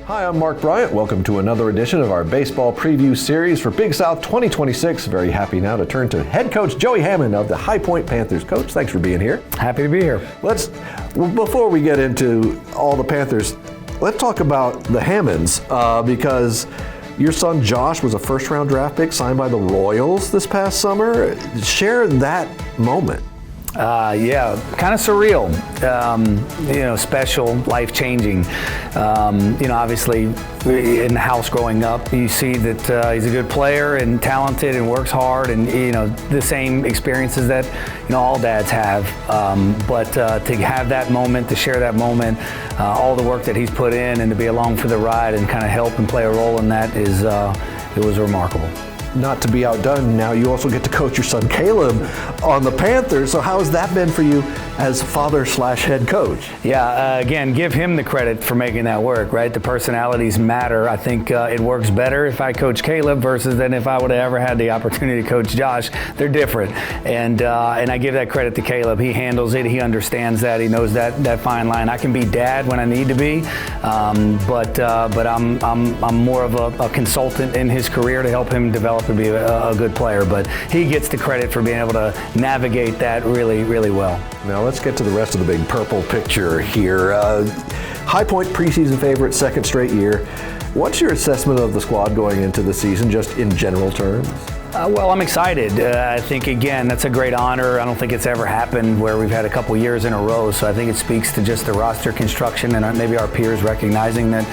Hi, I'm Mark Bryant. Welcome to another edition of our baseball preview series for Big South 2026. Very happy now to turn to head coach Joey Hammond of the High Point Panthers. Coach, thanks for being here. Happy to be here. Before we get into all the Panthers, let's talk about the Hammonds because your son Josh was a first-round draft pick signed by the Royals this past summer. Share that moment. Yeah, kind of surreal, special, life-changing. Obviously in the house growing up, you see that he's a good player and talented and works hard and, the same experiences that, all dads have. But to have that moment, to share that moment, all the work that he's put in and to be along for the ride and kind of help and play a role in that is, it was remarkable. Not to be outdone, now you also get to coach your son Caleb on the Panthers. So how has that been for you as father/head coach? Yeah, again, give him the credit for making that work, right? The personalities matter. I think it works better if I coach Caleb versus than if I would have ever had the opportunity to coach Josh. They're different, and I give that credit to Caleb. He handles it. He understands that. He knows that fine line. I can be dad when I need to be, but I'm more of a consultant in his career to help him develop and be a good player. But he gets the credit for being able to navigate that really, really well. Now let's get to the rest of the big purple picture here. High Point preseason favorite, second straight year. What's your assessment of the squad going into the season, just in general terms? Well, I'm excited. I think, again, that's a great honor. I don't think it's ever happened where we've had a couple years in a row, so I think it speaks to just the roster construction and maybe our peers recognizing that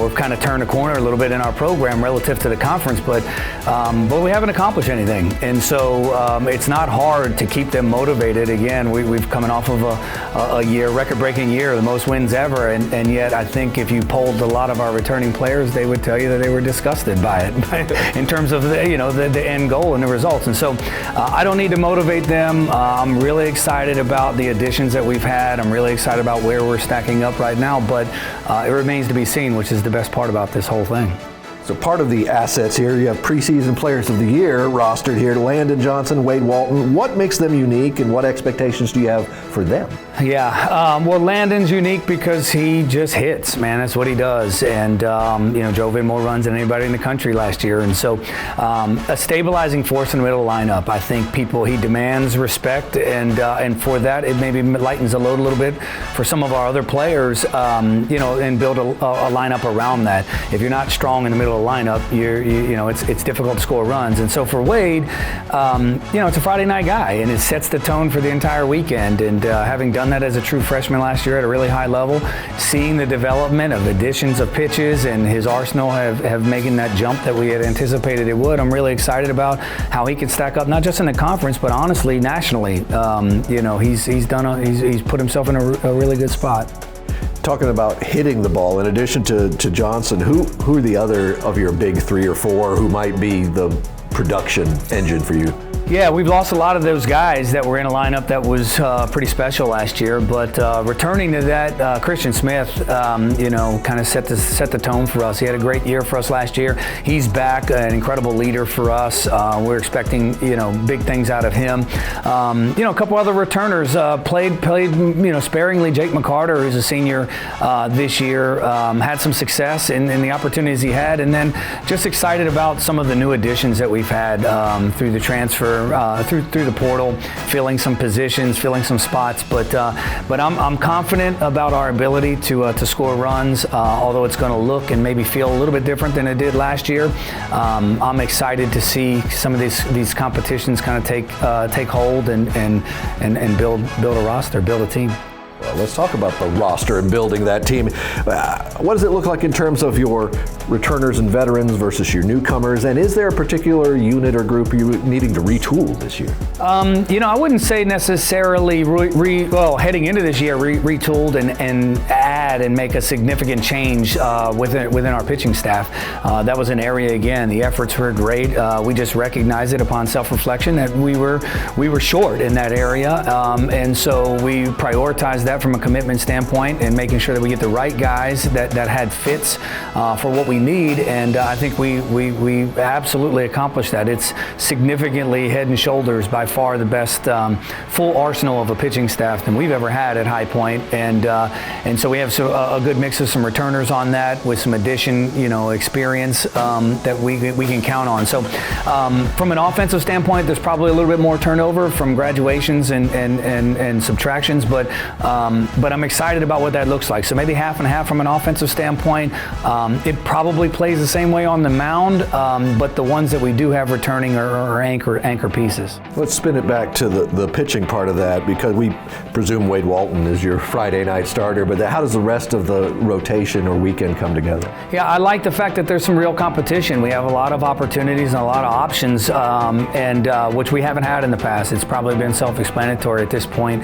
we've kind of turned a corner a little bit in our program relative to the conference, but we haven't accomplished anything. And so it's not hard to keep them motivated. Again, we've coming off of a year, record-breaking year, the most wins ever, and yet I think if you polled a lot of our returning players, they would tell you that they were disgusted by it in terms of the end goal and the results. And so I don't need to motivate them. I'm really excited about the additions that we've had. I'm really excited about where we're stacking up right now, but it remains to be seen, which is the best part about this whole thing. So part of the assets here, you have preseason players of the year rostered here, Landon Johnson, Wade Walton. What makes them unique and what expectations do you have for them? Yeah, well, Landon's unique because he just hits, man. That's what he does. And, drove in more runs than anybody in the country last year. And so a stabilizing force in the middle of the lineup. I think he demands respect. And for that, it maybe lightens the load a little bit for some of our other players, and build a lineup around that. If you're not strong in the middle of the lineup, it's difficult to score runs. And so for Wade, it's a Friday night guy, and it sets the tone for the entire weekend. And having done that as a true freshman last year at a really high level, seeing the development of additions of pitches and his arsenal have making that jump that we had anticipated it would, I'm really excited about how he can stack up, not just in the conference, but honestly nationally. He's put himself in a really good spot. Talking about hitting the ball, in addition to Johnson, who are the other of your big three or four who might be the production engine for you? Yeah, we've lost a lot of those guys that were in a lineup that was pretty special last year, but returning to that, Christian Smith, kind of set the tone for us. He had a great year for us last year. He's back, an incredible leader for us. We're expecting, big things out of him. A couple other returners played, sparingly. Jake McCarter, who's a senior this year, had some success in the opportunities he had, and then just excited about some of the new additions that we've had through the transfer. Through the portal, filling some positions, filling some spots, but I'm confident about our ability to score runs. Although it's going to look and maybe feel a little bit different than it did last year, I'm excited to see some of these competitions kind of take hold and build a roster, build a team. Well, let's talk about the roster and building that team. What does it look like in terms of your returners and veterans versus your newcomers? And is there a particular unit or group you're needing to retool this year? I wouldn't say necessarily heading into this year retooled and add and make a significant change within our pitching staff. That was an area, again, the efforts were great. We just recognized it upon self-reflection that we were short in that area, and so we prioritized that from a commitment standpoint and making sure that we get the right guys that had fits for what we need, and I think we absolutely accomplished that. It's significantly head and shoulders by far the best full arsenal of a pitching staff than we've ever had at High Point, and so we have a good mix of some returners on that with some addition, experience that we can count on. So from an offensive standpoint, there's probably a little bit more turnover from graduations and subtractions, but I'm excited about what that looks like. So maybe half and half from an offensive standpoint. It probably plays the same way on the mound, but the ones that we do have returning are anchor pieces. Let's spin it back to the pitching part of that, because we presume Wade Walton is your Friday night starter, but how does the rest of the rotation or weekend come together? Yeah, I like the fact that there's some real competition. We have a lot of opportunities and a lot of options, which we haven't had in the past. It's probably been self-explanatory at this point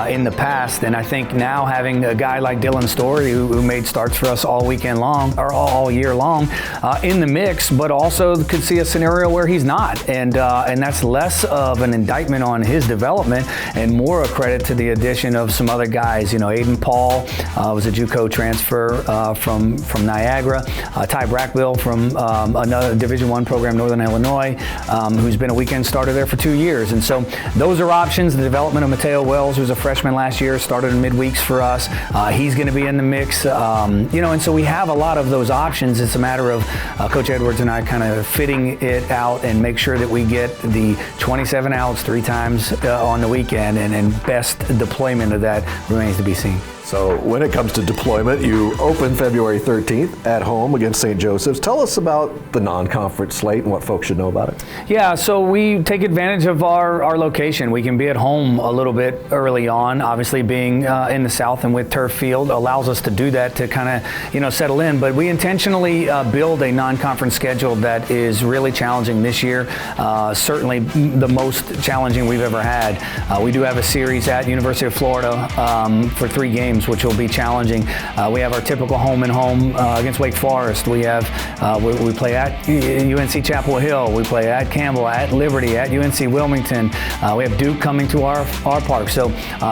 in the past, and I think now having a guy like Dylan Story, who made starts for us all weekend long, or all year long, in the mix, but also could see a scenario where he's not, and that's less of an indictment on his development and more a credit to the addition of some other guys. Aiden Paul was a JUCO transfer from Niagara. Ty Brackbill from another Division I program, Northern Illinois, who's been a weekend starter there for 2 years. And so those are options. The development of Mateo Wells, who's a freshman last year, started in midweeks for us. He's going to be in the mix. And so we have a lot of those options. It's a matter of Coach Edwards and I kind of fitting it out and make sure that we get the 27 outs 3 times on the weekend, and best deployment of that remains to be seen. So when it comes to deployment, you open February 13th at home against St. Joseph's. Tell us about the non-conference slate and what folks should know about it. Yeah, so we take advantage of our location. We can be at home a little bit early on. Obviously, being in the South and with turf field allows us to do that, to kind of settle in. But we intentionally build a non-conference schedule that is really challenging this year. Certainly the most challenging we've ever had. We do have a series at University of Florida for 3 games, which will be challenging. We have our typical home and home against Wake Forest. We have we play at UNC Chapel Hill. We play at Campbell, at Liberty, at UNC Wilmington. We have Duke coming to our park. So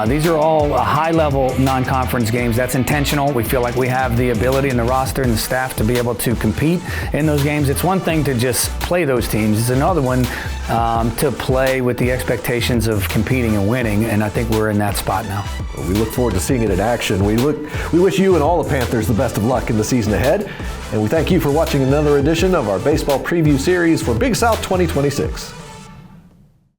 these are all high-level non-conference games. That's intentional. We feel like we have the ability and the roster and the staff to be able to compete in those games. It's one thing to just play those teams. It's another one to play with the expectations of competing and winning, and I think we're in that spot now. Well, we look forward to seeing it in action. We wish you and all the Panthers the best of luck in the season ahead, and we thank you for watching another edition of our baseball preview series for Big South 2026.